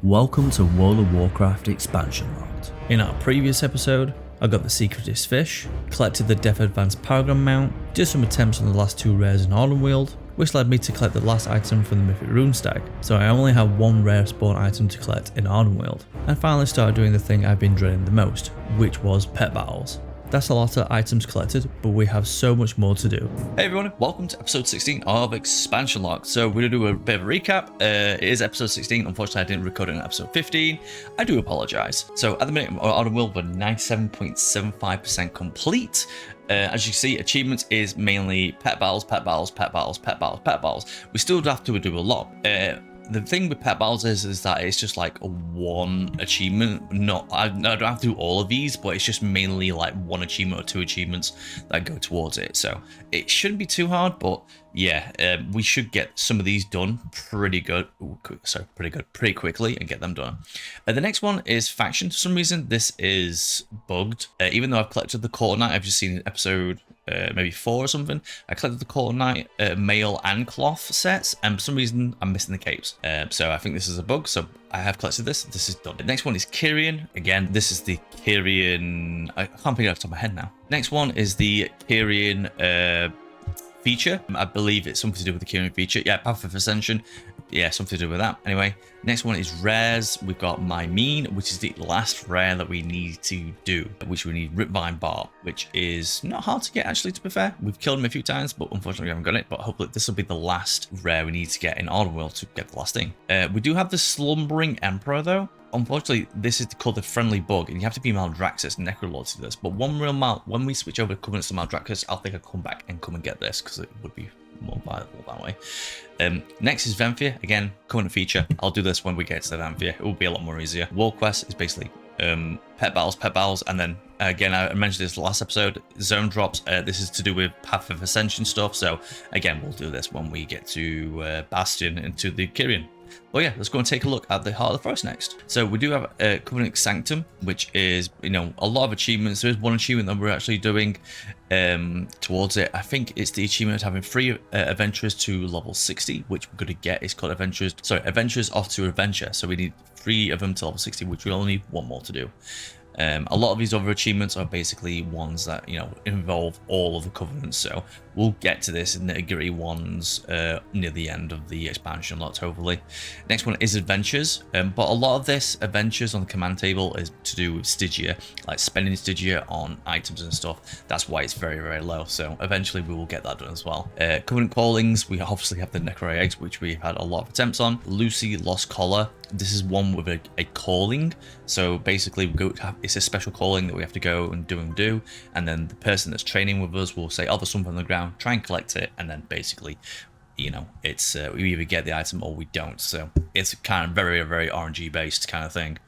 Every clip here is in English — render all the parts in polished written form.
Welcome to World of Warcraft Expansion Locked. In our previous episode, I got the Secretist Fish, collected the Death Advanced Paragon Mount, did some attempts on the last two rares in Ardenweald, which led me to collect the last item from the Mythic Rune Stag, so I only have one rare spawn item to collect in Ardenweald, and finally started doing the thing I've been dreading the most, which was pet battles. That's a lot of items collected, but we have so much more to do. Hey everyone, welcome to episode 16 of Expansion Lock. So we're going to do a bit of a recap. It is episode 16. Unfortunately, I didn't record it in episode 15. I do apologize. So at the minute, on a wheel, we're 97.75% complete. As you see, achievements is mainly pet battles, pet battles, pet battles, pet battles, pet battles. We still have to do a lot. The thing with pet battles is that it's just like one achievement. I don't have to do all of these, but it's just mainly like one achievement or two achievements that go towards it. So it shouldn't be too hard, but yeah, we should get some of these done pretty quickly and get them done. The next one is faction. For some reason, this is bugged. Even though I've collected the Quarter Knight, I've just seen episode maybe 4 or something. I collected the Quarter Knight mail and cloth sets, and for some reason I'm missing the capes. So I think this is a bug. So I have collected this. This is done. The next one is Kyrian. Again, this is the Kyrian. I can't figure it off the top of my head now. Next one is the Kyrian feature. I believe it's something to do with the Kyrian feature. Yeah, Path of Ascension. Yeah, something to do with that. Anyway, next one is rares. We've got My Mean, which is the last rare that we need to do, which we need Ripvine Bar, which is not hard to get, actually, to be fair. We've killed him a few times, but unfortunately we haven't got it. But hopefully this will be the last rare we need to get in Ardenweald to get the last thing. We do have the Slumbering Emperor, though. Unfortunately, this is called the Friendly Bug, and you have to be Maldraxxus Necrolord to do this. But when we switch over to Covenants to Maldraxxus, I'll think I'll come back and come and get this, because it would be more viable that way. Next is Venthyr. Again, Covenant feature. I'll do this when we get to the Venthyr. It will be a lot more easier. World Quest is basically pet battles, and then again, I mentioned this last episode, zone drops. This is to do with Path of Ascension stuff, so again, we'll do this when we get to Bastion and to the Kyrian. Well, yeah, let's go and take a look at the Heart of the Forest next. So we do have Covenant Sanctum, which is, a lot of achievements. There is one achievement that we're actually doing towards it. I think it's the achievement of having 3 adventurers to level 60, which we're going to get. It's called Adventurers Off to Adventure. So we need 3 of them to level 60, which we only need 1 more to do. A lot of these other achievements are basically ones that involve all of the covenants, so we'll get to this in the nitty-gritty ones near the end of the expansion lot, hopefully. Next one is adventures, but a lot of this adventures on the command table is to do with Stygia, like spending Stygia on items and stuff. That's why it's very, very low, so eventually we will get that done as well. Covenant callings, we obviously have the Necro eggs, which we've had a lot of attempts on. Lucy Lost Collar. This is one with a calling, so basically it's a special calling that we have to go and do, and then the person that's training with us will say, oh, there's something on the ground, try and collect it, and then basically, it's we either get the item or we don't, so it's kind of very, very RNG based kind of thing.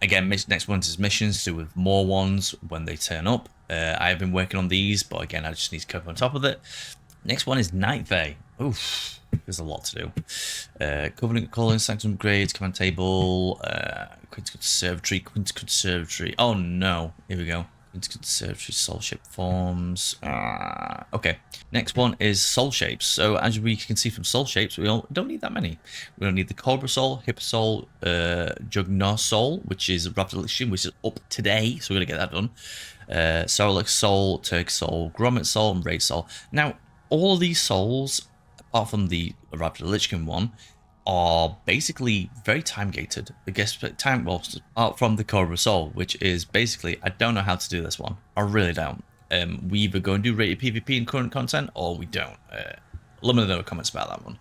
Again, next one is missions, to do with more ones when they turn up. I have been working on these, but again, I just need to cover on top of it. Next one is Night Fae. Oof. There's a lot to do. Covenant Calling, Sanctum Grades, Command Table, Queen's Conservatory. Oh no, here we go. Queen's Conservatory, Soul Shape Forms. Okay, next one is Soul Shapes. So as we can see from Soul Shapes, we don't need that many. We don't need the Cobra Soul, Hippo Soul, Jugna Soul, which is a Raptor Elixir, which is up today, so we're going to get that done. Soralex Soul, Turk Soul, Grommet Soul, and Raid Soul. Now, all of these souls, apart from the Raptor Lichen one, are basically very time gated. I guess apart from the Cobra Soul, which is basically, I don't know how to do this one. I really don't. We either go and do rated PvP in current content, or we don't. Let me know in the comments about that one.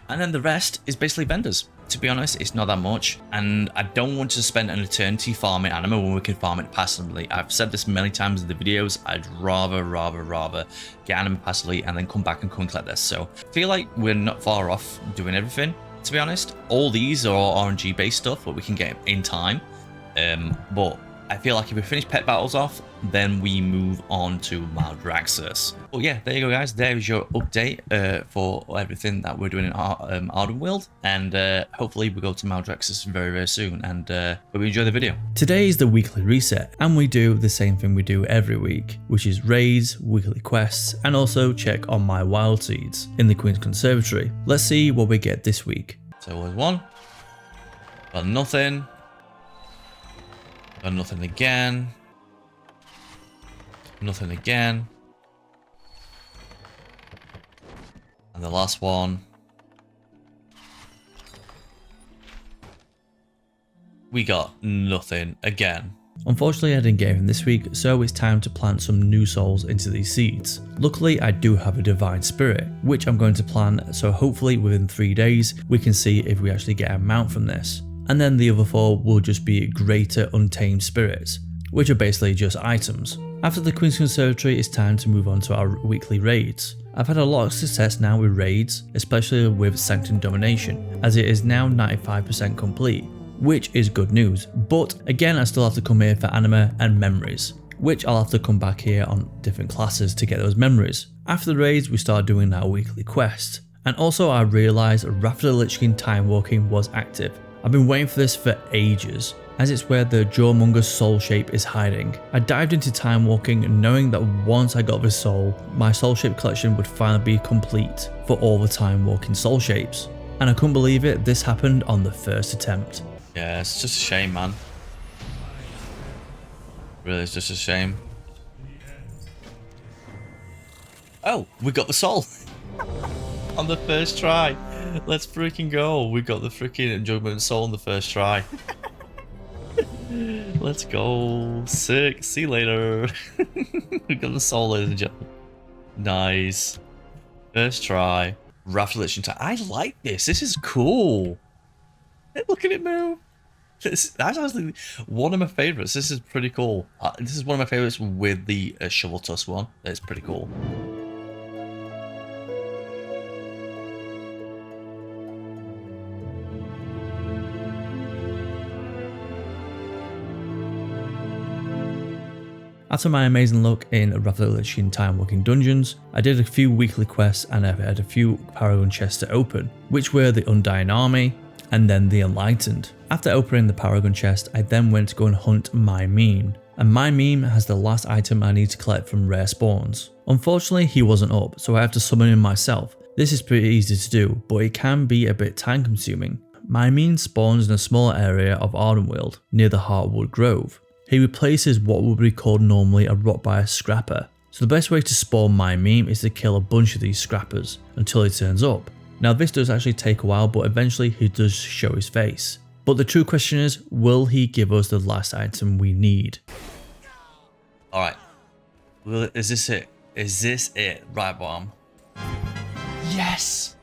And then the rest is basically vendors. To be honest, it's not that much, and I don't want to spend an eternity farming anima when we can farm it passively. I've said this many times in the videos. I'd rather get anima passively and then come back and collect this. So I feel like we're not far off doing everything, to be honest. All these are all RNG based stuff, but we can get in time. But I feel like if we finish pet battles off, then we move on to Maldraxxus. Well, yeah, there you go, guys. There is your update for everything that we're doing in Ardenweald, and hopefully we go to Maldraxxus very, very soon, and hope you enjoy the video. Today is the weekly reset, and we do the same thing we do every week, which is raids, weekly quests, and also check on my wild seeds in the Queen's Conservatory. Let's see what we get this week. So there's one. Got nothing. Got nothing again. Nothing again. And the last one. We got nothing again. Unfortunately, I didn't get him this week, so it's time to plant some new souls into these seeds. Luckily, I do have a divine spirit, which I'm going to plant, so hopefully within 3 days, we can see if we actually get a mount from this. And then the other 4 will just be greater untamed spirits, which are basically just items. After the Queen's Conservatory, it's time to move on to our weekly raids. I've had a lot of success now with raids, especially with Sanctum Domination, as it is now 95% complete, which is good news. But again, I still have to come here for anima and memories, which I'll have to come back here on different classes to get those memories. After the raids, we start doing our weekly quest. And also I realised Wrath of the Lich King Time Walking was active. I've been waiting for this for ages, as it's where the Jawmonger's soul shape is hiding. I dived into Time Walking knowing that once I got this soul, my soul shape collection would finally be complete for all the Time Walking soul shapes. And I couldn't believe it, this happened on the first attempt. Yeah, it's just a shame, man. Really, it's just a shame. Oh, we got the soul on the first try. Let's freaking go. We got the freaking Judgment Soul on the first try. Let's go. Sick. See you later. We got the soul, ladies and gentlemen. Nice. First try. Wrath of the Lich King Time. I like this. This is cool. Look at it move. That's honestly one of my favorites. This is pretty cool. This is one of my favorites with the Shovel Tusk one. It's pretty cool. After my amazing luck in Wrath of the Lich King Time Walking dungeons, I did a few weekly quests and I've had a few Paragon chests to open, which were the Undying Army and then the Enlightened. After opening the Paragon chest, I then went to go and hunt My Meme, and My Meme has the last item I need to collect from rare spawns. Unfortunately, he wasn't up, so I have to summon him myself. This is pretty easy to do, but it can be a bit time consuming. My Meme spawns in a smaller area of Ardenweald, near the Heartwood Grove. He replaces what would be called normally a Rotbier Scrapper. So the best way to spawn My Meme is to kill a bunch of these scrappers until he turns up. Now this does actually take a while, but eventually he does show his face. But the true question is, will he give us the last item we need? Alright. Well, is this it? Is this it? Right, bomb. Yes!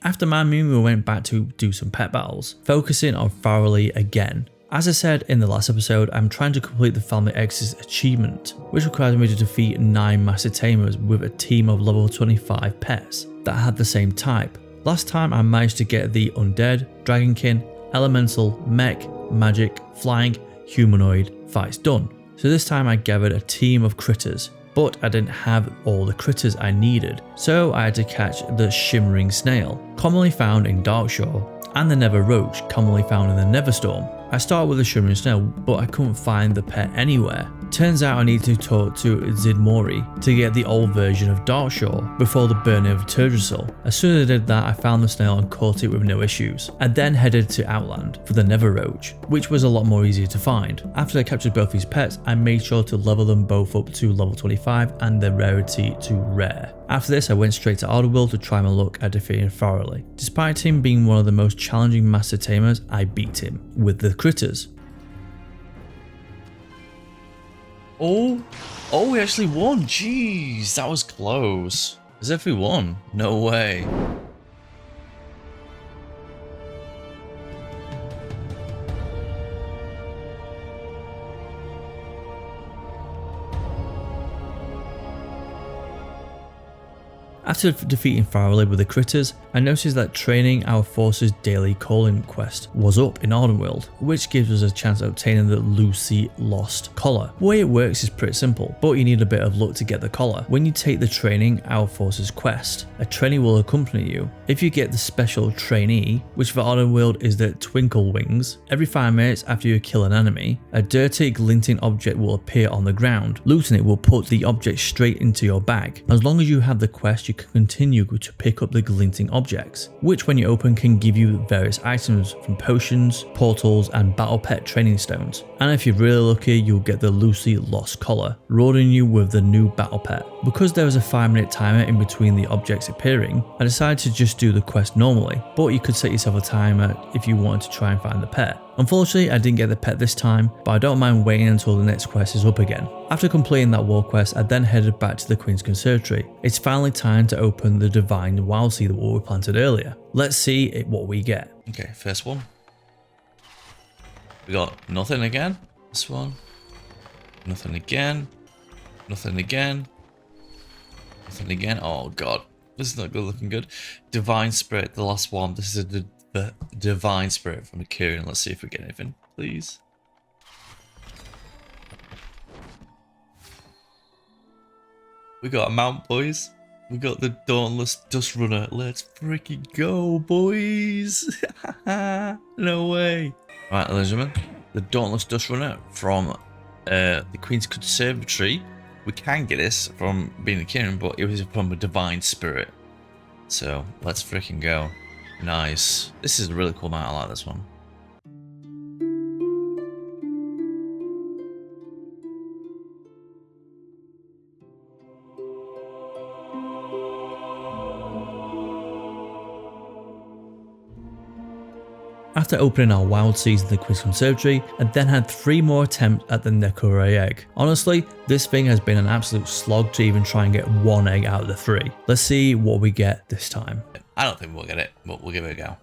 After My Meme, we went back to do some pet battles, focusing on Farrelly again. As I said in the last episode, I'm trying to complete the Family X's achievement, which requires me to defeat 9 Master Tamers with a team of level 25 pets that had the same type. Last time I managed to get the Undead, Dragonkin, Elemental, Mech, Magic, Flying, Humanoid fights done. So this time I gathered a team of critters, but I didn't have all the critters I needed, so I had to catch the Shimmering Snail, commonly found in Darkshore, and the Nether Roach, commonly found in the Neverstorm. I started with the Shimmering Snail, but I couldn't find the pet anywhere. Turns out I need to talk to Zidmori to get the old version of Darkshore before the burning of Turdrassil. As soon as I did that, I found the snail and caught it with no issues. I then headed to Outland for the Nether Roach, which was a lot more easier to find. After I captured both these pets, I made sure to level them both up to level 25 and the rarity to rare. After this, I went straight to Ardenweald to try my luck at defeating Farrelly. Despite him being one of the most challenging Master Tamers, I beat him with the critters. Oh, we actually won. Jeez, that was close. As if we won. No way. After defeating Farrelly with the critters, I noticed that training our forces daily calling quest was up in Ardenweald, which gives us a chance of obtaining the Lucy Lost collar. The way it works is pretty simple, but you need a bit of luck to get the collar. When you take the training our forces quest, a trainee will accompany you. If you get the special trainee, which for Ardenweald is the Twinkle Wings, every 5 minutes after you kill an enemy, a dirty glinting object will appear on the ground. Looting it will put the object straight into your bag. As long as you have the quest, you can continue to pick up the glinting objects, which when you open can give you various items from potions, portals and battle pet training stones. And if you're really lucky, you'll get the Lucy Lost Collar, rewarding you with the new battle pet. Because there was a 5-minute timer in between the objects appearing, I decided to just do the quest normally, but you could set yourself a timer if you wanted to try and find the pet. Unfortunately, I didn't get the pet this time, but I don't mind waiting until the next quest is up again. After completing that war quest, I then headed back to the Queen's Conservatory. It's finally time to open the Divine Wild Seed that we planted earlier. Let's see what we get. Okay, first one. We got nothing again. This one. Nothing again. Nothing again. Nothing again. Oh god. This is not good looking good. Divine Spirit, the last one. This is the Divine Spirit from the Kieran. Let's see if we get anything, please. We got a mount, boys. We got the Dauntless Dust Runner. Let's freaking go, boys. No way. Right, ladies and gentlemen. The Dauntless Dust Runner from the Queen's Conservatory. We can get this from being a Kieran, but it was from a Divine Spirit. So let's freaking go. Nice. This is a really cool mount. I like this one. After opening our wild seeds in the Queen's Conservatory, I then had 3 more attempts at the Necro egg. Honestly, this thing has been an absolute slog to even try and get 1 egg out of the 3. Let's see what we get this time. I don't think we'll get it, but we'll give it a go.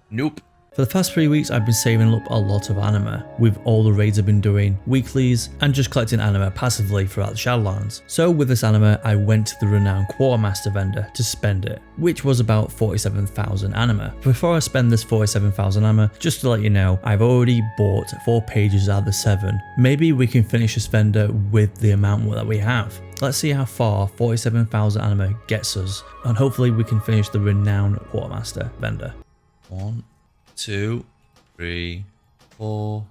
Nope. For the past 3 weeks, I've been saving up a lot of anima, with all the raids I've been doing, weeklies, and just collecting anima passively throughout the Shadowlands. So with this anima, I went to the Renown Quartermaster vendor to spend it, which was about 47,000 anima. Before I spend this 47,000 anima, just to let you know, I've already bought 4 pages out of the 7. Maybe we can finish this vendor with the amount that we have. Let's see how far 47,000 anima gets us, and hopefully we can finish the Renown Quartermaster vendor. 1, 2, 3, 4,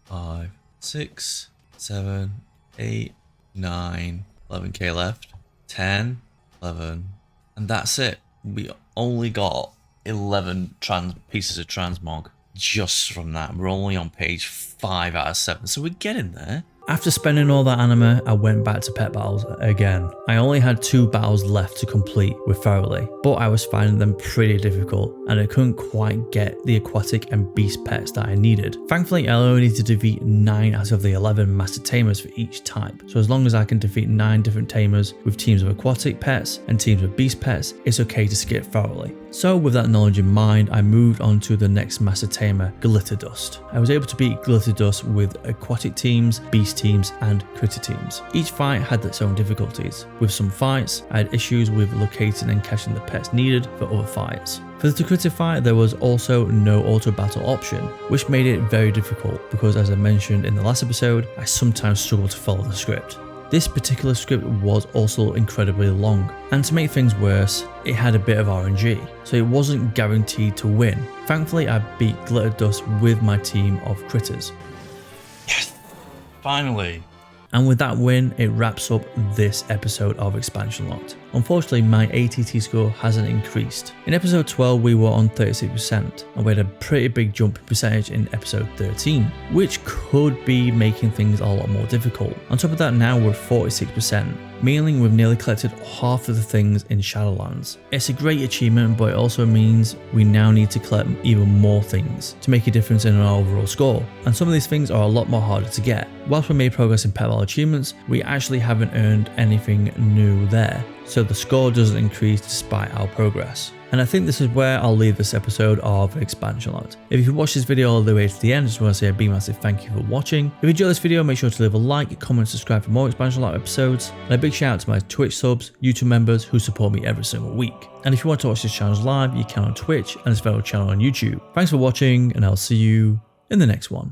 5, 6, 7, 8, 9, 11k left, 10, 11, and that's it. We only got 11 pieces of transmog just from that. We're only on page 5 out of 7, so we're getting there. After spending all that anima, I went back to pet battles again. I only had 2 battles left to complete with thoroughly, but I was finding them pretty difficult and I couldn't quite get the aquatic and beast pets that I needed. Thankfully, I only need to defeat 9 out of the 11 master tamers for each type, so as long as I can defeat 9 different tamers with teams of aquatic pets and teams of beast pets, it's okay to skip thoroughly. So with that knowledge in mind, I moved on to the next master tamer, Glitter Dust. I was able to beat Glitter Dust with aquatic teams, beast teams and critter teams. Each fight had its own difficulties. With some fights, I had issues with locating and catching the pets needed for other fights. For the critter fight, there was also no auto battle option, which made it very difficult because, as I mentioned in the last episode, I sometimes struggled to follow the script. This particular script was also incredibly long, and to make things worse, it had a bit of RNG, so it wasn't guaranteed to win. Thankfully, I beat Glitter Dust with my team of critters. Yes! Finally! And with that win, it wraps up this episode of Expansion Locked. Unfortunately, my ATT score hasn't increased. In episode 12, we were on 36%, and we had a pretty big jump in percentage in episode 13, which could be making things a lot more difficult. On top of that, now we're 46%, meaning we've nearly collected half of the things in Shadowlands. It's a great achievement, but it also means we now need to collect even more things to make a difference in our overall score. And some of these things are a lot more harder to get. Whilst we made progress in pet battle achievements, we actually haven't earned anything new there, so the score doesn't increase despite our progress. And I think this is where I'll leave this episode of Expansion Locked. If you watched this video all the way to the end, I just want to say a big massive thank you for watching. If you enjoyed this video, make sure to leave a like, comment, subscribe for more Expansion Locked episodes. And a big shout out to my Twitch subs, YouTube members who support me every single week. And if you want to watch this channel live, you can on Twitch and this fellow channel on YouTube. Thanks for watching, and I'll see you in the next one.